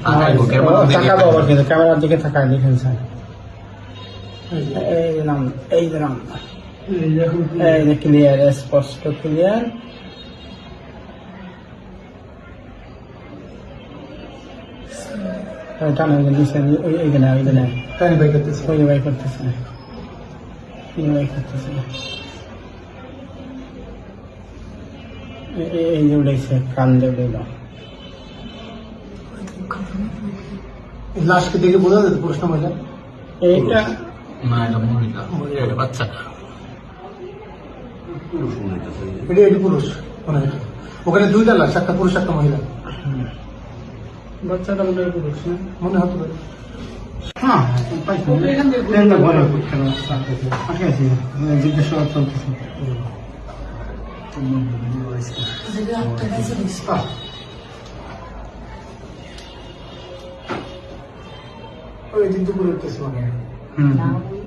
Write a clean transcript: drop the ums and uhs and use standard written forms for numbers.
তাকাবো আবার কিন্তু ক্যামেরার দিকে তাকায় দেখেন স্যার। এই নাম এই নাম এই যে ক্লিয়ার, স্পষ্ট ক্লিয়ার। টানা এইখানে ওইখানে বাই করতেছে, ওই বাই করতেছে, বাই করতেছে। এই যে উঠেছে কান দিয়ে উঠে দাও। লাশকে দেখে বোঝা যেত পুরুষ না মহিলা? এইটা না, এটা মহিলা, এটা বাচ্চা। এটি পুরুষ মনে হয়। ওখানে দুইটা লাশ, একটা পুরুষ একটা মহিলা। বাচ্চাটা মনে হয় পুরুষ না? মনে হতে পারে। হ্যাঁ জিজ্ঞাসা চলতেছে। ওই দিন দুপুরে উঠতেছে মানে।